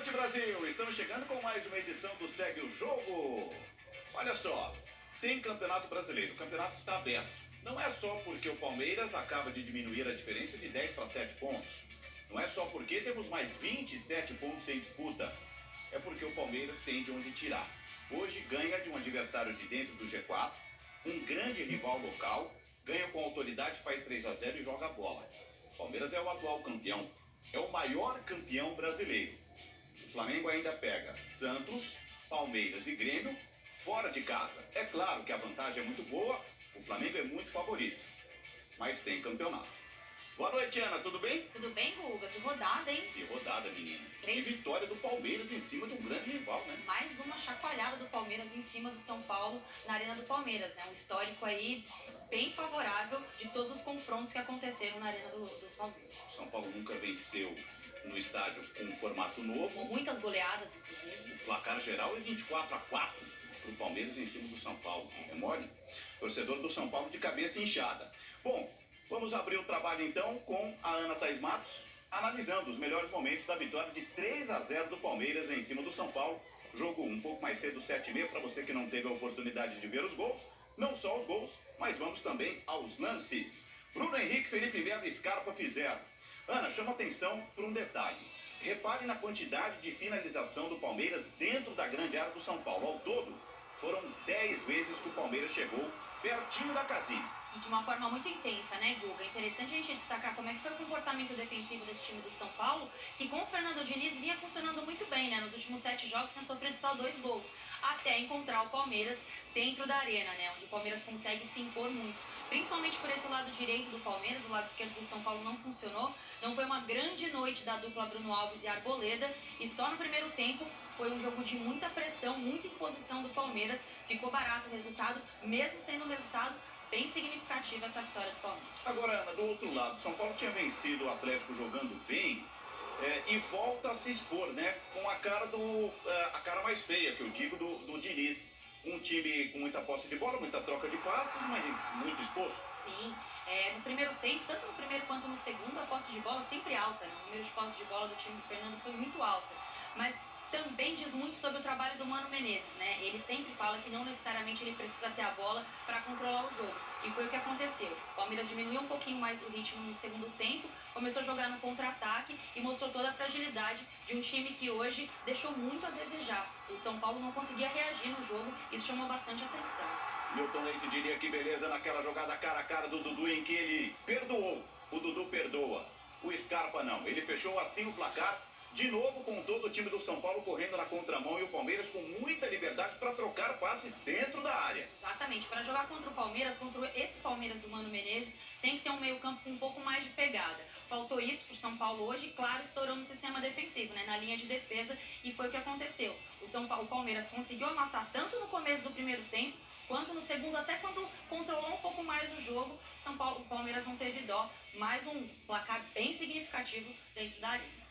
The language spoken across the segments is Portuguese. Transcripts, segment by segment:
noite, Brasil! Estamos chegando com mais uma edição do Segue o Jogo. Olha só, tem Campeonato Brasileiro, o campeonato está aberto. Não é só porque o Palmeiras acaba de diminuir a diferença de 10 para 7 pontos. Não é só porque temos mais 27 pontos em disputa. É porque o Palmeiras tem de onde tirar. Hoje ganha de um adversário de dentro do G4, um grande rival local, ganha com autoridade, faz 3-0 e joga a bola. O Palmeiras é o atual campeão, é o maior campeão brasileiro. O Flamengo ainda pega Santos, Palmeiras e Grêmio fora de casa. É claro que a vantagem é muito boa, o Flamengo é muito favorito, mas tem campeonato. Boa noite, Ana, tudo bem? Tudo bem, Guga? Que rodada, hein? Que rodada, menina. Três. Que vitória do Palmeiras em cima de um grande rival, né? Mais uma chacoalhada do Palmeiras em cima do São Paulo na Arena do Palmeiras, né? Um histórico aí bem favorável de todos os confrontos que aconteceram na Arena do Palmeiras. O São Paulo nunca venceu no estádio com um formato novo. Com muitas goleadas, inclusive. O placar geral é 24-4 para o Palmeiras em cima do São Paulo. É mole? Torcedor do São Paulo de cabeça inchada. Bom, vamos abrir o trabalho então com a Ana Thaís Matos, analisando os melhores momentos da vitória de 3-0 do Palmeiras em cima do São Paulo. Jogo um pouco mais cedo, 7h30, para você que não teve a oportunidade de ver os gols. Não só os gols, mas vamos também aos lances. Bruno Henrique, Felipe Melo e Scarpa fizeram. Ana, chama atenção por um detalhe. Repare na quantidade de finalização do Palmeiras dentro da grande área do São Paulo. Ao todo, foram 10 vezes que o Palmeiras chegou pertinho da casinha. E de uma forma muito intensa, né, Guga? É interessante a gente destacar como é que foi o comportamento defensivo desse time do São Paulo, que com o Fernando Diniz vinha funcionando muito bem, né? Nos últimos 7 jogos tinha sofrido só 2 gols, até encontrar o Palmeiras dentro da arena, né? Onde o Palmeiras consegue se impor muito. Principalmente por esse lado direito do Palmeiras, o lado esquerdo do São Paulo não funcionou. Não foi uma grande noite da dupla Bruno Alves e Arboleda. E só no primeiro tempo foi um jogo de muita pressão, muita imposição do Palmeiras. Ficou barato o resultado, mesmo sendo um resultado bem significativo essa vitória do Palmeiras. Agora, Ana, do outro lado, São Paulo tinha vencido o Atlético jogando bem e volta a se expor, né? Com a cara mais feia, que eu digo, do Diniz. Um time com muita posse de bola, muita troca de passes, mas muito exposto. Sim, no primeiro tempo, tanto no primeiro quanto no segundo, a posse de bola sempre alta, né? O número de posse de bola do time do Fernando foi muito alta. Mas também diz muito sobre o trabalho do Mano Menezes, né? Ele sempre fala que não necessariamente ele precisa ter a bola para controlar o jogo. E foi o que aconteceu. O Palmeiras diminuiu um pouquinho mais o ritmo no segundo tempo, começou a jogar no contra-ataque e mostrou toda a fragilidade de um time que hoje deixou muito a desejar. O São Paulo não conseguia reagir no jogo, isso chamou bastante atenção. Milton Leite diria que beleza naquela jogada cara a cara do Dudu em que ele perdoou. O Dudu perdoa. O Scarpa não. Ele fechou assim o placar. De novo com todo o time do São Paulo correndo na contramão e o Palmeiras com muita liberdade para trocar passes dentro da área. Exatamente, para jogar contra o Palmeiras, contra esse Palmeiras do Mano Menezes, tem que ter um meio campo com um pouco mais de pegada. Faltou isso pro São Paulo hoje, claro, estourou no sistema defensivo, né, na linha de defesa, e foi o que aconteceu. O Palmeiras conseguiu amassar tanto no começo do primeiro tempo, quanto no segundo, até quando controlou um pouco mais o jogo, o Palmeiras não teve dó. Mais um placar bem significativo dentro da área.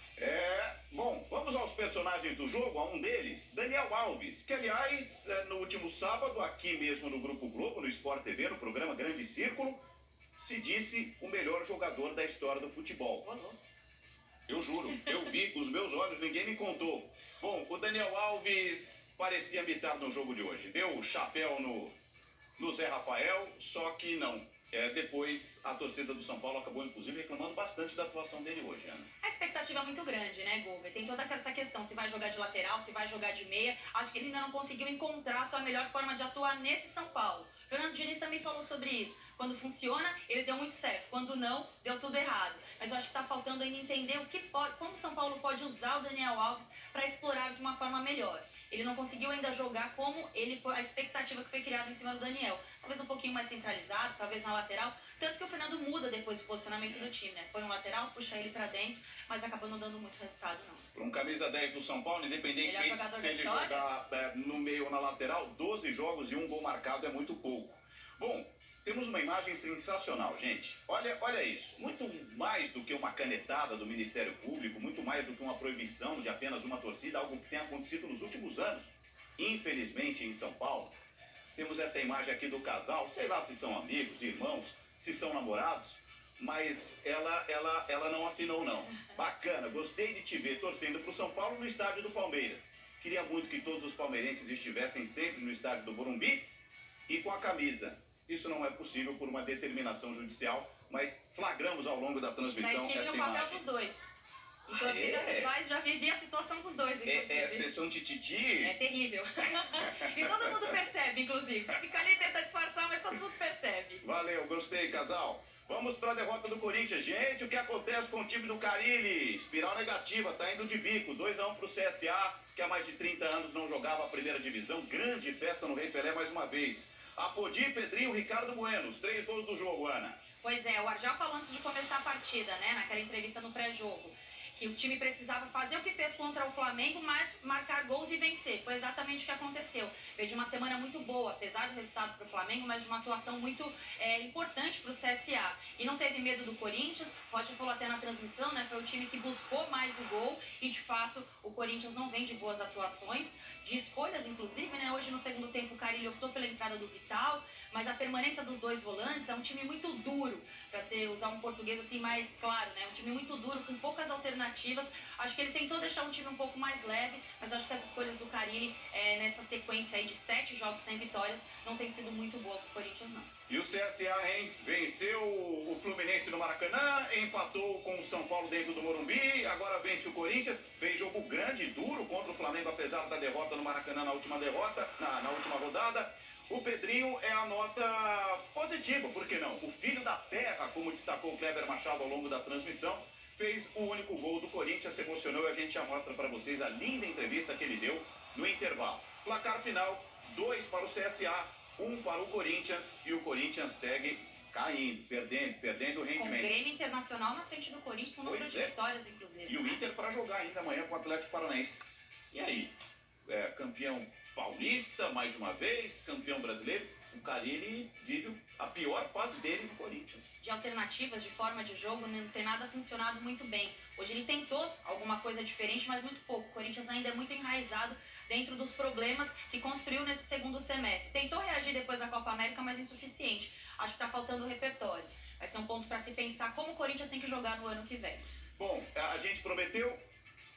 Bom, vamos aos personagens do jogo, a um deles, Daniel Alves, que aliás, no último sábado, aqui mesmo no Grupo Globo, no Sport TV, no programa Grande Círculo, se disse o melhor jogador da história do futebol. Eu juro, eu vi com os meus olhos, ninguém me contou. Bom, o Daniel Alves parecia mitar no jogo de hoje, deu o chapéu no Zé Rafael, só que não. Depois a torcida do São Paulo acabou inclusive reclamando bastante da atuação dele hoje, Ana. A expectativa é muito grande, né, Guga? Tem toda essa questão, se vai jogar de lateral, se vai jogar de meia. Acho que ele ainda não conseguiu encontrar a sua melhor forma de atuar nesse São Paulo. Fernando Diniz também falou sobre isso. Quando funciona, ele deu muito certo. Quando não, deu tudo errado. Mas eu acho que está faltando ainda entender como o São Paulo pode usar o Daniel Alves para explorar de uma forma melhor. Ele não conseguiu ainda jogar como a expectativa que foi criada em cima do Daniel. Talvez um pouquinho mais centralizado, talvez na lateral. Tanto que o Fernando muda depois o posicionamento do time, né? Põe um lateral, puxa ele para dentro, mas acabou não dando muito resultado, não. Para um camisa 10 do São Paulo, independentemente se ele jogar no meio ou na lateral, 12 jogos e 1 gol marcado é muito pouco. Bom, temos uma imagem sensacional, gente. Olha isso. Muito mais do que uma canetada do Ministério Público, muito mais do que uma proibição de apenas uma torcida, algo que tem acontecido nos últimos anos. Infelizmente, em São Paulo, temos essa imagem aqui do casal, sei lá se são amigos, irmãos, se são namorados. mas ela não afinou, não. Bacana, gostei de te ver torcendo pro São Paulo no estádio do Palmeiras. Queria muito que todos os palmeirenses estivessem sempre no estádio do Morumbi e com a camisa. Isso não é possível por uma determinação judicial, mas flagramos ao longo da transmissão essa essa o papel imagem. dos dois. E torcida rivais já vivi a situação dos dois, inclusive. É sessão de tititi? É terrível. E todo mundo percebe, inclusive. Fica ali, tenta disfarçar, mas todo mundo percebe. Valeu, gostei, casal. Vamos para a derrota do Corinthians. Gente, o que acontece com o time do Carille? Espiral negativa, tá indo de bico. 2-1 pro CSA, que há mais de 30 anos não jogava a primeira divisão. Grande festa no Rei Pelé mais uma vez. Apodi, Pedrinho, Ricardo Bueno, os 3 gols do jogo, Ana. Pois é, o Arjal falou antes de começar a partida, né, naquela entrevista no pré-jogo, que o time precisava fazer o que fez contra o Flamengo, mas marcar gols e vencer. Foi exatamente o que aconteceu. Veio de uma semana muito boa, apesar do resultado para o Flamengo, mas de uma atuação muito importante para o CSA. E não teve medo do Corinthians, o Roger falou até na transmissão, né? Foi o time que buscou mais o gol e, de fato, o Corinthians não vem de boas atuações, de escolhas, inclusive, né? Hoje, no segundo tempo, o Carille optou pela entrada do Vital, mas a permanência dos dois volantes é um time muito duro, para usar um português assim mais claro, né? Um time muito duro, com poucas alternativas. Acho que ele tentou deixar um time um pouco mais leve, mas acho que as escolhas do Carille nessa sequência aí de 7 jogos sem vitórias não tem sido muito boa pro Corinthians, não. E o CSA, hein? Venceu o Fluminense no Maracanã, empatou com o São Paulo dentro do Morumbi, agora vence o Corinthians, fez jogo grande e duro contra o Flamengo, apesar da derrota no Maracanã na última rodada. O Pedrinho é a nota positiva, por que não? O filho da terra, como destacou o Kleber Machado ao longo da transmissão, fez o único gol do Corinthians, se emocionou e a gente já mostra para vocês a linda entrevista que ele deu no intervalo. Placar final, 2 para o CSA, 1 para o Corinthians, e o Corinthians segue caindo, perdendo o rendimento. Com o Grêmio Internacional na frente do Corinthians, com número de vitórias, inclusive. E o Inter para jogar ainda amanhã com o Atlético Paranaense. E aí, campeão paulista, mais uma vez, campeão brasileiro, o Carille vive a pior fase dele no Corinthians. De alternativas, de forma de jogo, não tem nada funcionado muito bem. Hoje ele tentou alguma coisa diferente, mas muito pouco. O Corinthians ainda é muito enraizado dentro dos problemas que construiu nesse segundo semestre. Tentou reagir depois da Copa América, mas insuficiente. Acho que está faltando o repertório. Vai ser um ponto para se pensar como o Corinthians tem que jogar no ano que vem. Bom, a gente prometeu.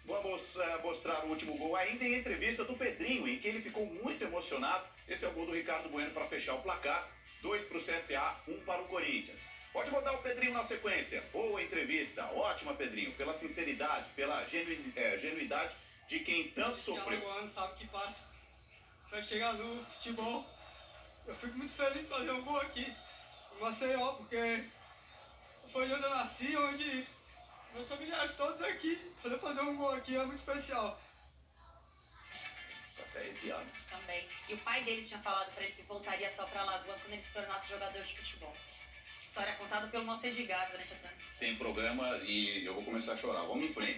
Vamos mostrar o último gol ainda em entrevista do Pedrinho, em que ele ficou muito emocionado. Esse é o gol do Ricardo Bueno para fechar o placar. 2 para o CSA, 1 para o Corinthians. Pode rodar o Pedrinho na sequência. Boa entrevista, ótima, Pedrinho, pela sinceridade, pela genuidade de quem tanto sofreu. O ano sabe o que passa. Vai chegar no futebol. Eu fico muito feliz de fazer um gol aqui em Maceió, porque foi onde eu nasci, onde meus familiares todos aqui. Poder fazer um gol aqui é muito especial. Até arrepiado. Também. E o pai dele tinha falado para ele que voltaria só para Alagoas quando ele se tornasse jogador de futebol. História contada pelo nosso Edgar durante a transmissão. Tem programa e eu vou começar a chorar. Vamos em frente.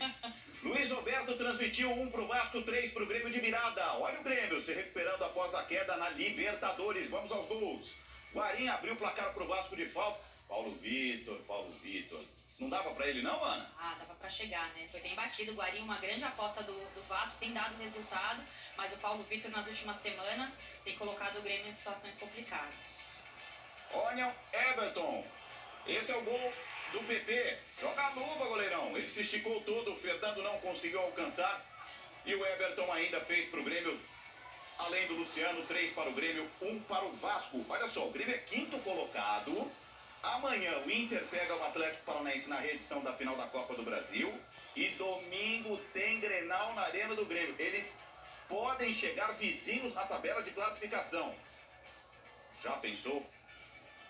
Luiz Roberto transmitiu 1 pro Vasco, 3 pro Grêmio de virada. Olha o Grêmio se recuperando após a queda na Libertadores. Vamos aos gols. Guarim abriu o placar pro Vasco de falta. Paulo Vitor. Não dava pra ele não, Ana? Ah, dava pra chegar, né? Foi bem batido. O Guarim, uma grande aposta do Vasco, tem dado resultado. Mas o Paulo Vitor, nas últimas semanas, tem colocado o Grêmio em situações complicadas. Olha, Everton. Esse é o gol do PP. Joga a luva, goleirão. Ele se esticou todo, o Fernando não conseguiu alcançar. E o Everton ainda fez pro Grêmio, além do Luciano, 3 para o Grêmio, 1 para o Vasco. Olha só, o Grêmio é 5º colocado. Amanhã o Inter pega o Atlético Paranaense na reedição da final da Copa do Brasil. E domingo tem Grenal na Arena do Grêmio. Eles podem chegar vizinhos na tabela de classificação. Já pensou?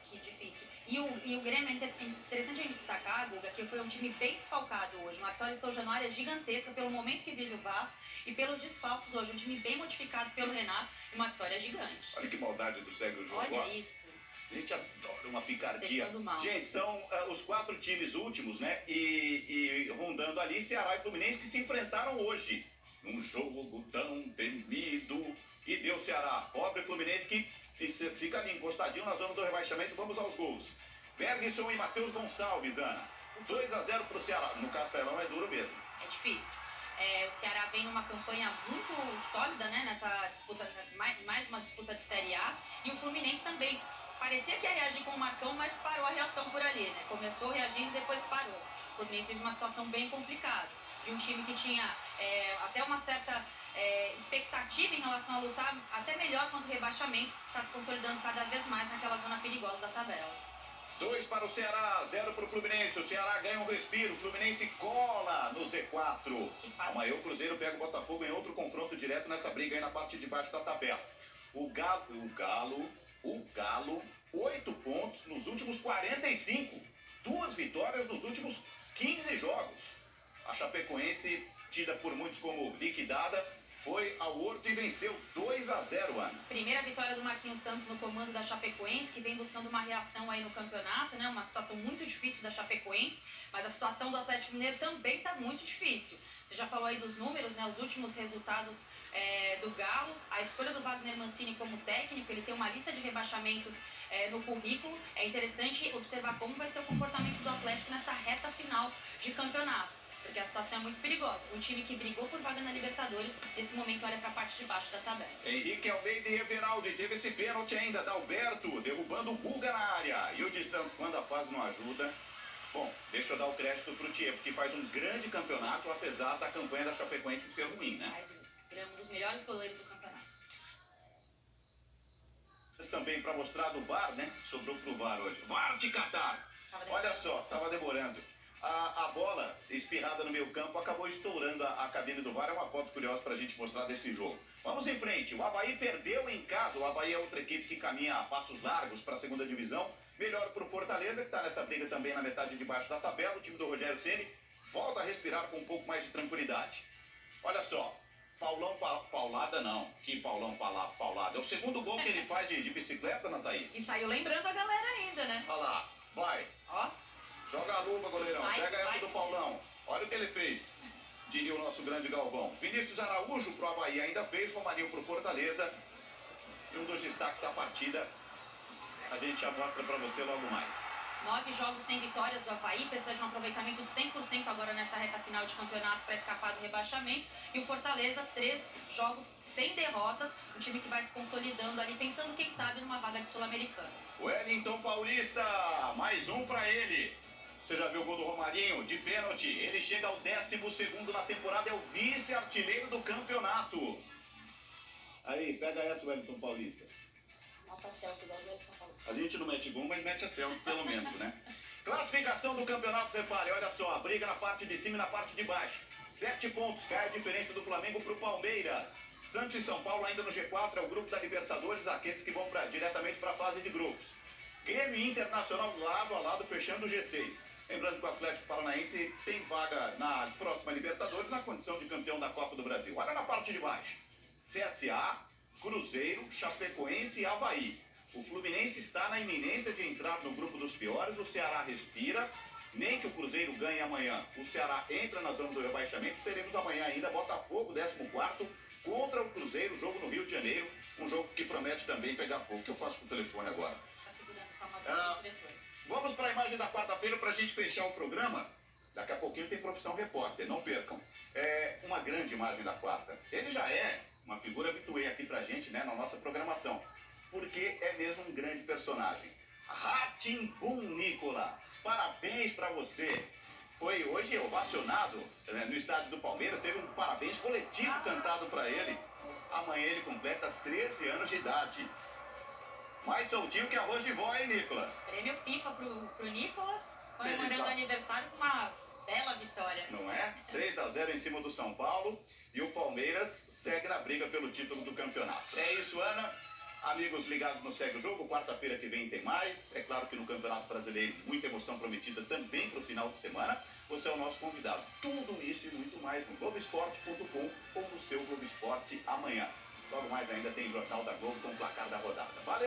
Que difícil. E o Grêmio, é interessante a gente destacar, Guga, que foi um time bem desfalcado hoje. Uma vitória em São Januário é gigantesca pelo momento que vive o Vasco e pelos desfalques hoje. Um time bem modificado pelo Renato e uma vitória gigante. Olha que maldade do segue o jogo. Olha isso. A gente adora uma picardia. Mal. Gente, são os 4 times últimos, né? E rondando ali, Ceará e Fluminense que se enfrentaram hoje. Num jogo tão temido. E deu Ceará. Pobre Fluminense que fica ali encostadinho na zona do rebaixamento. Vamos aos gols. Bergson e Matheus Gonçalves, Ana. 2-0 pro Ceará. No Castelão é duro mesmo. É difícil. O Ceará vem numa campanha muito sólida, né? Nessa disputa, mais uma disputa de Série A. E o Fluminense também. parecia que ia reagir com o Marcão, mas parou a reação por ali, né? Começou reagindo e depois parou. O Fluminense vive uma situação bem complicada. De um time que tinha até uma certa expectativa em relação a lutar até melhor contra o rebaixamento, está se consolidando cada vez mais naquela zona perigosa da tabela. 2 para o Ceará, 0 para o Fluminense. O Ceará ganha um respiro, o Fluminense cola no Z4. Amanhã o Cruzeiro pega o Botafogo em outro confronto direto nessa briga aí na parte de baixo da tabela. O Galo, 8 pontos nos últimos 45. 2 vitórias nos últimos 15 jogos. A Chapecoense, tida por muitos como liquidada, foi ao Horto e venceu 2-0, Ana. Primeira vitória do Marquinhos Santos no comando da Chapecoense, que vem buscando uma reação aí no campeonato, né? Uma situação muito difícil da Chapecoense, mas a situação do Atlético Mineiro também está muito difícil. Você já falou aí dos números, né? Os últimos resultados do Galo, a escolha do Wagner Mancini como técnico, ele tem uma lista de rebaixamentos no currículo. É interessante observar como vai ser o comportamento do Atlético nessa reta final de campeonato, porque a situação é muito perigosa. Um time que brigou por vaga na Libertadores, nesse momento olha para a parte de baixo da tabela. Henrique Almeida e Everaldo, e teve esse pênalti ainda da Alberto, derrubando o Guga na área. E o de Santos, quando a fase não ajuda... Bom, deixa eu dar o crédito pro Thiago, que faz um grande campeonato, apesar da campanha da Chapecoense ser ruim, né? Ele é um dos melhores goleiros do campeonato. Também para mostrar do VAR, né? Sobrou pro VAR hoje. VAR de Catar! Olha só, tava demorando. A bola espirrada no meio campo acabou estourando a cabine do VAR. É uma foto curiosa pra gente mostrar desse jogo. Vamos em frente. O Avaí perdeu em casa. O Avaí é outra equipe que caminha a passos largos para a segunda divisão. Melhor pro Fortaleza, que está nessa briga também na metade de baixo da tabela. O time do Rogério Ceni volta a respirar com um pouco mais de tranquilidade. Olha só. Paulão paulada não. Que Paulão paulada. É o segundo gol que ele faz de bicicleta, Ana Thaís. E saiu lembrando a galera ainda, né? Olha lá. Vai. Ó. Joga a luva, goleirão. Pega essa do Paulão. Olha o que ele fez. Diria o nosso grande Galvão. Vinícius Araújo pro Avaí ainda fez. Romarinho pro Fortaleza. E um dos destaques da partida a gente já mostra pra você logo mais. 9 jogos sem vitórias do Avaí, precisa de um aproveitamento de 100% agora nessa reta final de campeonato para escapar do rebaixamento. E o Fortaleza, 3 jogos sem derrotas, um time que vai se consolidando ali, pensando, quem sabe, numa vaga de Sul-Americana. Wellington Paulista, mais um pra ele. Você já viu o gol do Romarinho de pênalti? Ele chega ao 12º na temporada, é o vice-artilheiro do campeonato. Aí, pega essa, Wellington Paulista. Nossa, selfie da Wellington Paulista. A gente não mete gol, mas mete a selfie, pelo menos, né? Classificação do campeonato, repare, olha só, a briga na parte de cima e na parte de baixo. 7 pontos, cai a diferença do Flamengo pro Palmeiras. Santos e São Paulo ainda no G4, é o grupo da Libertadores, aqueles que vão diretamente para a fase de grupos. Grêmio e Internacional lado a lado, fechando o G6. Lembrando que o Atlético Paranaense tem vaga na próxima Libertadores na condição de campeão da Copa do Brasil. Olha na parte de baixo. CSA, Cruzeiro, Chapecoense e Avaí. O Fluminense está na iminência de entrar no grupo dos piores, o Ceará respira, nem que o Cruzeiro ganhe amanhã. O Ceará entra na zona do rebaixamento, teremos amanhã ainda Botafogo, 14º, contra o Cruzeiro, jogo no Rio de Janeiro, um jogo que promete também pegar fogo. O que eu faço com o telefone agora? Vamos para a imagem da quarta-feira para a gente fechar o programa. Daqui a pouquinho tem Profissão Repórter, não percam. É uma grande imagem da quarta. Ele já é uma figura habituê aqui pra gente, né, na nossa programação, porque é mesmo um grande personagem. Ratimbum Nicolas, parabéns pra você. Foi hoje ovacionado no estádio do Palmeiras, teve um parabéns coletivo cantado pra ele. Amanhã ele completa 13 anos de idade. Mais soltinho que arroz de vó, hein, Nicolas? Prêmio FIFA pro Nicolas, comemorando o aniversário com uma bela vitória. Não é? 3-0 em cima do São Paulo. E o Palmeiras segue na briga pelo título do campeonato. É isso, Ana. Amigos ligados no Segue o Jogo, quarta-feira que vem tem mais. É claro que no Campeonato Brasileiro, muita emoção prometida também para o final de semana. Você é o nosso convidado. Tudo isso e muito mais no Globoesporte.com ou no seu Globo Esporte amanhã. Logo mais ainda tem Jornal da Globo com o placar da rodada. Valeu!